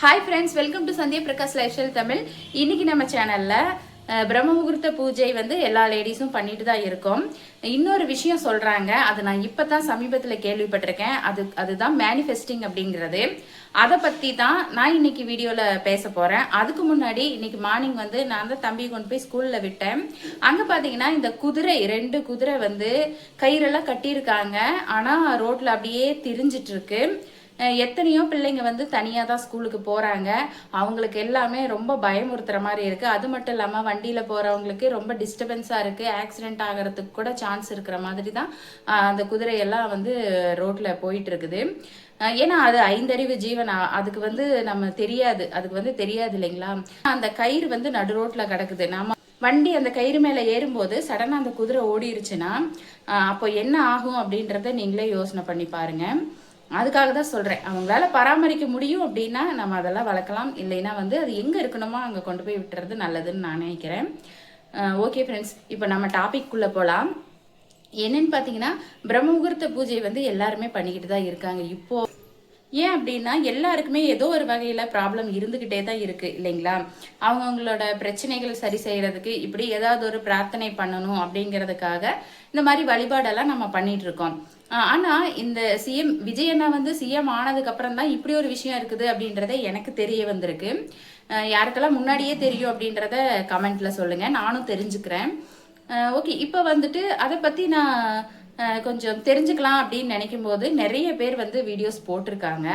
Hi friends, welcome to Sandhya Prakash life style Tamil. இன்னைக்கு நம்ம சேனலில் பிரம்ம முகூர்த்த பூஜை வந்து எல்லா லேடிஸும் பண்ணிட்டு தான் இருக்கோம். இன்னொரு விஷயம் சொல்கிறாங்க, அது நான் இப்போ தான் சமீபத்தில் கேள்விப்பட்டிருக்கேன். அதுதான் மேனிஃபெஸ்டிங் அப்படிங்கிறது. அதை பற்றி தான் நான் இன்னைக்கு வீடியோவில் பேச போகிறேன். அதுக்கு முன்னாடி இன்னைக்கு மார்னிங் வந்து நான் தான் தம்பி கொண்டு போய் ஸ்கூலில் விட்டேன். அங்கே பார்த்தீங்கன்னா இந்த குதிரை 2 குதிரை வந்து கயிறெல்லாம் கட்டியிருக்காங்க. ஆனால் ரோட்டில் அப்படியே திரிஞ்சிட்டு இருக்கு. எத்தனையோ பிள்ளைங்க வந்து தனியாக தான் ஸ்கூலுக்கு போகிறாங்க. அவங்களுக்கு எல்லாமே ரொம்ப பயமுறுத்துகிற மாதிரி இருக்குது. அது மட்டும் இல்லாமல் வண்டியில் போகிறவங்களுக்கு ரொம்ப டிஸ்டர்பன்ஸாக இருக்குது. ஆக்சிடெண்ட் ஆகிறதுக்கு கூட சான்ஸ் இருக்கிற மாதிரி தான் அந்த குதிரையெல்லாம் வந்து ரோட்டில் போயிட்டு இருக்குது. ஏன்னா அது 5 அறிவு ஜீவன், அதுக்கு வந்து நம்ம தெரியாது, அதுக்கு வந்து தெரியாது இல்லைங்களா. அந்த கயிறு வந்து நடு ரோட்டில் கிடக்குது. நாம வண்டி அந்த கயிறு மேலே ஏறும்போது சடனாக அந்த குதிரை ஓடிருச்சுன்னா அப்போ என்ன ஆகும் அப்படின்றத நீங்களே யோசனை பண்ணி பாருங்கள். அதுக்காக தான் சொல்கிறேன், அவங்களால பராமரிக்க முடியும் அப்படின்னா நம்ம அதெல்லாம் வளர்க்கலாம். இல்லைன்னா வந்து அது எங்கே இருக்கணுமோ அங்கே கொண்டு போய் விட்டுறது நல்லதுன்னு நான் நினைக்கிறேன். ஓகே ஃப்ரெண்ட்ஸ், இப்போ நம்ம டாபிக்குள்ளே போகலாம். என்னன்னு பார்த்தீங்கன்னா, பிரம்ம முகூர்த்த பூஜை வந்து எல்லாருமே பண்ணிக்கிட்டு தான் இருக்காங்க இப்போது. ஏன் அப்படின்னா எல்லாருக்குமே ஏதோ ஒரு வகையில் ப்ராப்ளம் இருந்துக்கிட்டே தான் இருக்குது இல்லைங்களா. அவங்கவுங்களோட பிரச்சனைகளை சரி செய்கிறதுக்கு இப்படி ஏதாவது ஒரு பிரார்த்தனை பண்ணணும் அப்படிங்கிறதுக்காக இந்த மாதிரி வழிபாடெல்லாம் நம்ம பண்ணிட்டு இருக்கோம். ஆனால் இந்த சிஎம் விஜயண்ணா வந்து சிஎம் ஆனதுக்கப்புறம் தான் இப்படி ஒரு விஷயம் இருக்குது அப்படின்றத எனக்கு தெரிய வந்திருக்கு. யாருக்கெல்லாம் முன்னாடியே தெரியும் அப்படின்றத கமெண்ட்டில் சொல்லுங்கள், நானும் தெரிஞ்சுக்கிறேன். ஓகே, இப்போ வந்துட்டு அதை பற்றி நான் கொஞ்சம் தெரிஞ்சுக்கலாம் அப்படின்னு நினைக்கும் போது நிறைய பேர் வந்து வீடியோஸ் போட்டிருக்காங்க.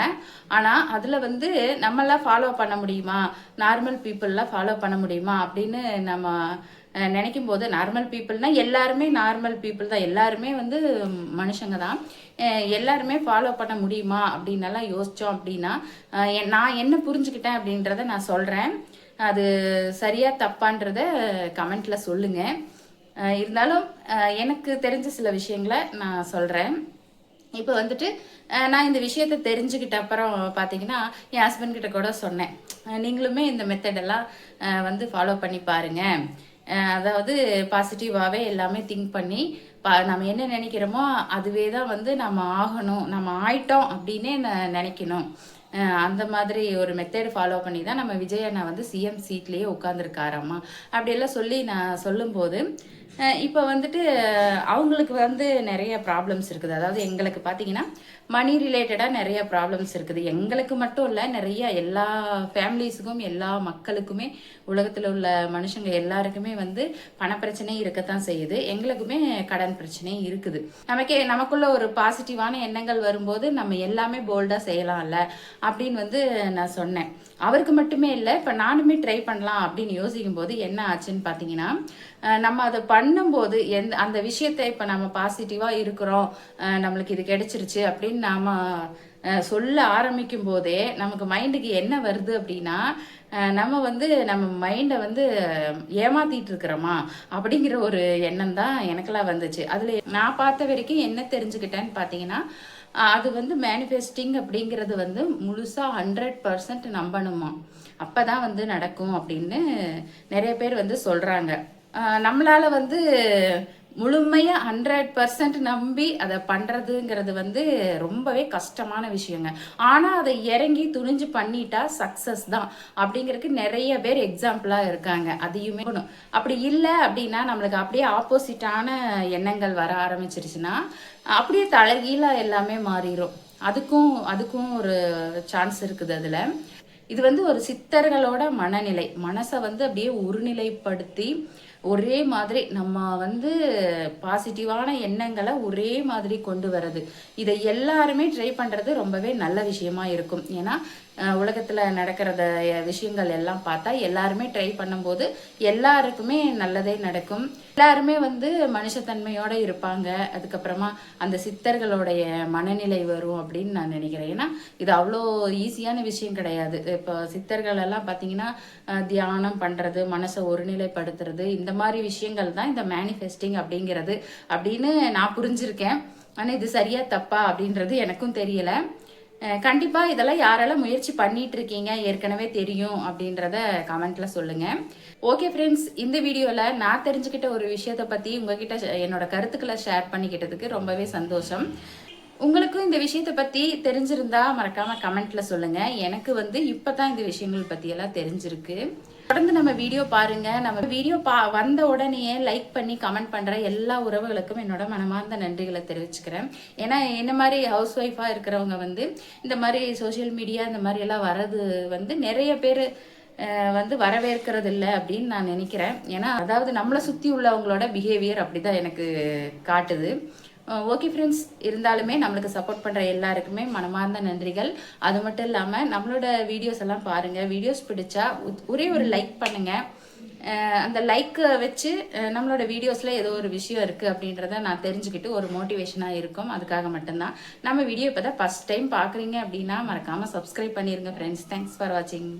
ஆனால் அதில் வந்து நம்மளாம் ஃபாலோ பண்ண முடியுமா, நார்மல் பீப்புளெலாம் ஃபாலோ பண்ண முடியுமா அப்படின்னு நம்ம நினைக்கும் போது, நார்மல் பீப்புள்னா எல்லாருமே நார்மல் பீப்புள் தான், எல்லாருமே வந்து மனுஷங்க தான், எல்லாருமே ஃபாலோ பண்ண முடியுமா அப்படின்னலாம் யோசித்தோம் அப்படின்னா நான் என்ன புரிஞ்சுக்கிட்டேன் அப்படின்றத நான் சொல்கிறேன். அது சரியா தப்பான்றத கமெண்ட்டில் சொல்லுங்கள். இருந்தாலும் எனக்கு தெரிஞ்ச சில விஷயங்களை நான் சொல்கிறேன். இப்போ வந்துட்டு நான் இந்த விஷயத்தை தெரிஞ்சுக்கிட்ட அப்புறம் பார்த்தீங்கன்னா என் ஹஸ்பண்ட் கிட்ட கூட சொன்னேன், நீங்களுமே இந்த மெத்தடெல்லாம் வந்து ஃபாலோ பண்ணி பாருங்கள். அதாவது பாசிட்டிவாகவே எல்லாமே திங்க் பண்ணி நம்ம என்ன நினைக்கிறோமோ அதுவே தான் வந்து நம்ம ஆகணும், நம்ம ஆயிட்டோம் அப்படின்னே நினைக்கணும். அந்த மாதிரி ஒரு மெத்தேடு ஃபாலோ பண்ணி தான் நம்ம விஜயண்ணா வந்து சிஎம் சீட்லேயே உட்காந்துருக்காராம்மா அப்படியெல்லாம் சொல்லி நான் சொல்லும்போது, இப்போ வந்துட்டு அவங்களுக்கு வந்து நிறைய ப்ராப்ளம்ஸ் இருக்குது. அதாவது எங்களுக்கு பார்த்தீங்கன்னா மணி ரிலேட்டடாக நிறைய ப்ராப்ளம்ஸ் இருக்குது. எங்களுக்கு மட்டும் இல்லை, நிறைய எல்லா ஃபேமிலிஸுக்கும் எல்லா மக்களுக்குமே உலகத்தில் உள்ள மனுஷங்க எல்லாருக்குமே வந்து பணப்பிரச்சனை இருக்கத்தான் செய்யுது. எங்களுக்குமே கடன் பிரச்சனை இருக்குது. நமக்குள்ள ஒரு பாசிட்டிவான எண்ணங்கள் வரும்போது நம்ம எல்லாமே போல்டாக செய்யலாம்ல அப்படின்னு வந்து நான் சொன்னேன். அவருக்கு மட்டுமே இல்லை, இப்போ நானுமே ட்ரை பண்ணலாம் அப்படின்னு யோசிக்கும் போது என்ன ஆச்சுன்னு பார்த்தீங்கன்னா, நம்ம அதை பண்ணும்போது அந்த விஷயத்தை இப்போ நம்ம பாசிட்டிவாக இருக்கிறோம், நம்மளுக்கு இது கிடைச்சிருச்சு அப்படின்னு நாம் சொல்ல ஆரம்பிக்கும் போதே நமக்கு மைண்டுக்கு என்ன வருது அப்படின்னா, நம்ம வந்து நம்ம மைண்டை வந்து ஏமாத்திட்டு இருக்கிறோமா அப்படிங்கிற ஒரு எண்ணம் தான் எனக்கெல்லாம் வந்துச்சு. அதில் நான் பார்த்த வரைக்கும் என்ன தெரிஞ்சுக்கிட்டேன்னு பார்த்தீங்கன்னா, அது வந்து மேனிஃபெஸ்டிங் அப்படிங்கிறது வந்து முழுசாக 100% நம்பணுமா, அப்போ தான் வந்து நடக்கும் அப்படின்னு நிறைய பேர் வந்து சொல்கிறாங்க. நம்மளால் வந்து முழுமையாக 100% நம்பி அதை பண்ணுறதுங்கிறது வந்து ரொம்பவே கஷ்டமான விஷயங்க. ஆனால் அதை இறங்கி துணிஞ்சு பண்ணிட்டா சக்ஸஸ் தான் அப்படிங்கிறதுக்கு நிறைய பேர் எக்ஸாம்பிளாக இருக்காங்க. அதையுமே அப்படி இல்லை அப்படின்னா நம்மளுக்கு அப்படியே ஆப்போசிட்டான எண்ணங்கள் வர ஆரம்பிச்சிருச்சுன்னா அப்படியே தலைகீழாக எல்லாமே மாறிடும். அதுக்கும் ஒரு சான்ஸ் இருக்குது. அதில் இது வந்து ஒரு சித்தர்களோட மனநிலை, மனசை வந்து அப்படியே ஒருநிலைப்படுத்தி ஒரே மாதிரி நம்ம வந்து பாசிட்டிவான எண்ணங்களை ஒரே மாதிரி கொண்டு வர்றது. இதை எல்லாருமே ட்ரை பண்ணுறது ரொம்பவே நல்ல விஷயமா இருக்கும். ஏன்னா உலகத்தில் நடக்கிறத விஷயங்கள் எல்லாம் பார்த்தா எல்லாருமே ட்ரை பண்ணும்போது எல்லாருக்குமே நல்லதே நடக்கும். எல்லாருமே வந்து மனுஷத்தன்மையோடு இருப்பாங்க. அதுக்கப்புறமா அந்த சித்தர்களுடைய மனநிலை வரும் அப்படின்னு நான் நினைக்கிறேன். ஏன்னா இது அவ்வளோ ஈஸியான விஷயம் கிடையாது. இப்போ சித்தர்கள் எல்லாம் பார்த்தீங்கன்னா தியானம் பண்ணுறது, மனசை ஒருநிலைப்படுத்துறது, இந்த மாதிரி விஷயங்கள் தான் இந்த மேனிஃபெஸ்டிங் அப்படிங்கிறது அப்படின்னு நான் புரிஞ்சிருக்கேன். ஆனால் இது சரியா தப்பா அப்படின்றது எனக்கும் தெரியல. கண்டிப்பாக இதெல்லாம் யாரெல்லாம் முயற்சி பண்ணிட்டு இருக்கீங்க, ஏற்கனவே தெரியும் அப்படின்றத கமெண்ட்ல சொல்லுங்க. ஓகே ஃப்ரெண்ட்ஸ், இந்த வீடியோவில் நான் தெரிஞ்சுக்கிட்ட ஒரு விஷயத்தை பற்றி உங்ககிட்ட என்னோட கருத்துக்களை ஷேர் பண்ணிக்கிட்டதுக்கு ரொம்பவே சந்தோஷம். உங்களுக்கும் இந்த விஷயத்தை பற்றி தெரிஞ்சிருந்தா மறக்காமல் கமெண்ட்டில் சொல்லுங்கள். எனக்கு வந்து இப்போ தான் இந்த விஷயங்கள் பற்றியெல்லாம் தெரிஞ்சிருக்கு. தொடர்ந்து நம்ம வீடியோ பாருங்கள். நம்ம வீடியோ வந்த உடனே லைக் பண்ணி கமெண்ட் பண்ணுற எல்லா உறவுகளுக்கும் என்னோட மனமார்ந்த நன்றிகளை தெரிவிச்சுக்கிறேன். ஏன்னா என்ன மாதிரி ஹவுஸ் ஒய்ஃபாக இருக்கிறவங்க வந்து இந்த மாதிரி சோஷியல் மீடியா இந்த மாதிரி எல்லாம் வர்றது வந்து நிறைய பேர் வந்து வரவேற்கிறது இல்லை அப்படின்னு நான் நினைக்கிறேன். ஏன்னா அதாவது நம்மளை சுற்றி உள்ளவங்களோட பிஹேவியர் அப்படி தான் எனக்கு காட்டுது. ஓகே ஃப்ரெண்ட்ஸ், இருந்தாலுமே நம்மளுக்கு சப்போர்ட் பண்ணுற எல்லாருக்குமே மனமார்ந்த நன்றிகள். அது மட்டும் இல்லாமல் நம்மளோட வீடியோஸ் எல்லாம் பாருங்கள். வீடியோஸ் பிடிச்சா ஒரே ஒரு லைக் பண்ணுங்கள். அந்த லைக்கை வச்சு நம்மளோட வீடியோஸில் ஏதோ ஒரு விஷயம் இருக்குது அப்படின்றத நான் தெரிஞ்சுக்கிட்டு ஒரு மோட்டிவேஷனாக இருக்கும். அதுக்காக மட்டும்தான். நம்ம வீடியோ இப்போ தான் ஃபஸ்ட் டைம் பார்க்குறீங்க அப்படின்னா மறக்காமல் சப்ஸ்கிரைப் பண்ணிடுங்க ஃப்ரெண்ட்ஸ். தேங்க்ஸ் ஃபார் வாட்சிங்.